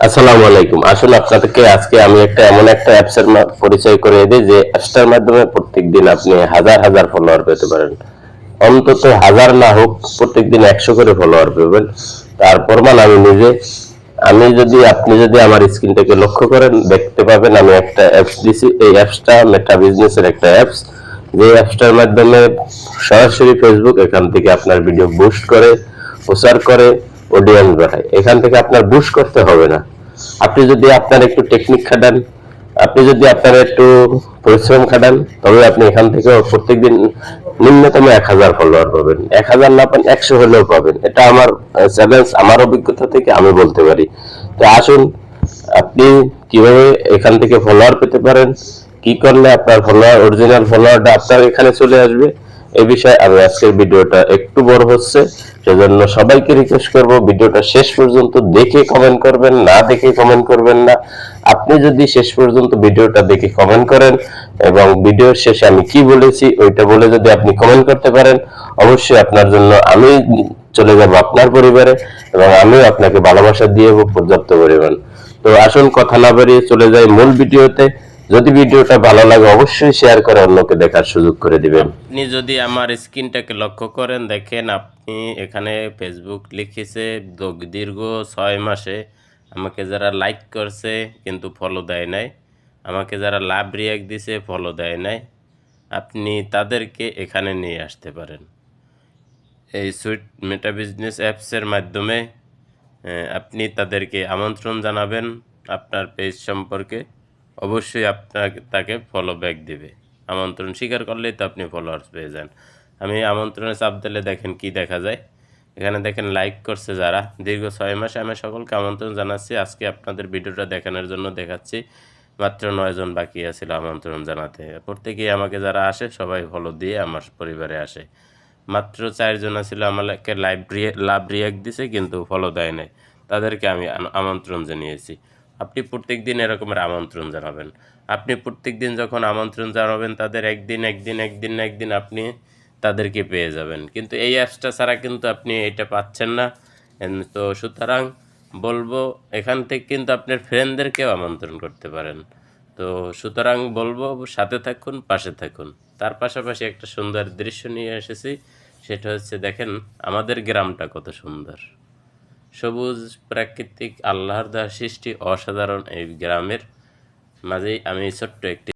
আসসালামু আলাইকুম। আসলে আপনাদেরকে আজকে আমি এমন একটা অ্যাপস এর পরিচয় করিয়ে দিই যে অ্যাপসটার মাধ্যমে প্রত্যেকদিন আপনি হাজার হাজার ফলোয়ার পেতে পারেন। অন্তত হাজার না হোক, প্রত্যেকদিন 100 করে ফলোয়ার পাবেন। তার প্রমাণ আমি নিজে। আপনি যদি আমার স্ক্রিনটাকে লক্ষ্য করেন, দেখতে পাবেন আমি একটা অ্যাপস দিছি। এই অ্যাপসটা মেটা বিজনেসের একটা অ্যাপস। যে অ্যাপসটার মাধ্যমে সরাসরি ফেসবুক এখান থেকে আপনার ভিডিও বুস্ট করে, প্রচার করে, অডিয়েন্স বাড়ায়। এখান থেকে আপনার বুস্ট করতে হবে না। আপনি যদি আপনার একটু টেকনিক খাটান, আপনি যদি আপনার একটু পরিশ্রম খাটান, তবে আপনি এখান থেকে প্রত্যেকদিন ন্যূনতম 1000 ফলোয়ার পাবেন। 1000 না পান 100 হলেও পাবেন। এটা আমার চ্যালেঞ্জ, আমার অভিজ্ঞতা থেকে আমি বলতে পারি। তো আসুন, আপনি কিভাবে এখান থেকে ফলোয়ার পেতে পারেন, কি করলে আপনার ফলোয়ার, অরিজিনাল ফলোয়ারটা আপনার এখানে চলে আসবে, এই বিষয়ে আমি আজকের ভিডিওটা একটু বড় হচ্ছে, সেজন্য সবাইকে রিকোয়েস্ট করব ভিডিওটা শেষ পর্যন্ত দেখে কমেন্ট করবেন, না দেখে কমেন্ট করবেন না। আপনি যদি শেষ পর্যন্ত ভিডিওটা দেখে কমেন্ট করেন এবং ভিডিওর শেষে আমি কি বলেছি ওইটা বলে যদি আপনি কমেন্ট করতে পারেন, অবশ্যই আপনার জন্য আমি চলে যাব আপনার পরিবারে এবং আমিও আপনাকে ভালোবাসা দিয়ে পর্যাপ্ত পরিমাণ। তো আসুন কথা না বাড়িয়ে চলে যাই মূল ভিডিওতে। যদি ভিডিওটা ভালো লাগে অবশ্যই শেয়ার করে অন্যকে দেখার সুযোগ করে দিবেন। আপনি যদি আমার স্ক্রিনটাকে লক্ষ্য করেন, দেখেন আপনি এখানে ফেসবুক লিখেছে দীর্ঘ 6 মাসে আমাকে যারা লাইক করছে কিন্তু ফলো দেয় নাই, আমাকে যারা লাভ রিয়াক্ট দিছে ফলো দেয় নাই, আপনি তাদেরকে এখানে নিয়ে আসতে পারেন। এই সুইট মেটা বিজনেস অ্যাপসের মাধ্যমে আপনি তাদেরকে আমন্ত্রণ জানাবেন আপনার পেজ সম্পর্কে, অবশ্যই আপনাকে তাকে ফলো ব্যাক দিবে। আমন্ত্রণ স্বীকার করলেই তো আপনি ফলোয়ার্স পেয়ে যান। আমি আমন্ত্রণে চাপ দিলে দেখেন কি দেখা যায়। এখানে দেখেন লাইক করছে যারা, দীর্ঘ 6 মাসে আমি সকলকে আমন্ত্রণ জানাচ্ছি। আজকে আপনাদের ভিডিওটা দেখানোর জন্য দেখাচ্ছি। মাত্র 9 জন বাকি আছিল আমন্ত্রণ জানাতে। প্রত্যেকেই আমাকে যারা আসে সবাই ফলো দিয়ে আমার পরিবারে আসে। মাত্র 4 জন ছিল আমাকে লাভ রিয়াক্ট দিছে কিন্তু ফলো দেয় নাই, তাদেরকে আমি আমন্ত্রণ জানিয়েছি। আপনি প্রত্যেক দিন এরকমের আমন্ত্রণ জানাবেন। আপনি প্রত্যেক দিন যখন আমন্ত্রণ জানাবেন তাদের একদিন আপনি তাদেরকে পেয়ে যাবেন। কিন্তু এই অ্যাপসটা ছাড়া কিন্তু আপনি এটা পাচ্ছেন না। তো সুতরাং বলবো, এখান থেকে কিন্তু আপনার ফ্রেন্ডদেরকেও আমন্ত্রণ করতে পারেন। তো সুতরাং বলবো, সাথে থাকুন, পাশে থাকুন। তার পাশাপাশি একটা সুন্দর দৃশ্য নিয়ে এসেছি। সেটা হচ্ছে দেখেন আমাদের গ্রামটা কত সুন্দর, সবুজ প্রাকৃতিক আল্লাহর দেওয়া সৃষ্টি, অসাধারণ। এই গ্রামের মাঝেই আমি ছোট্ট একটি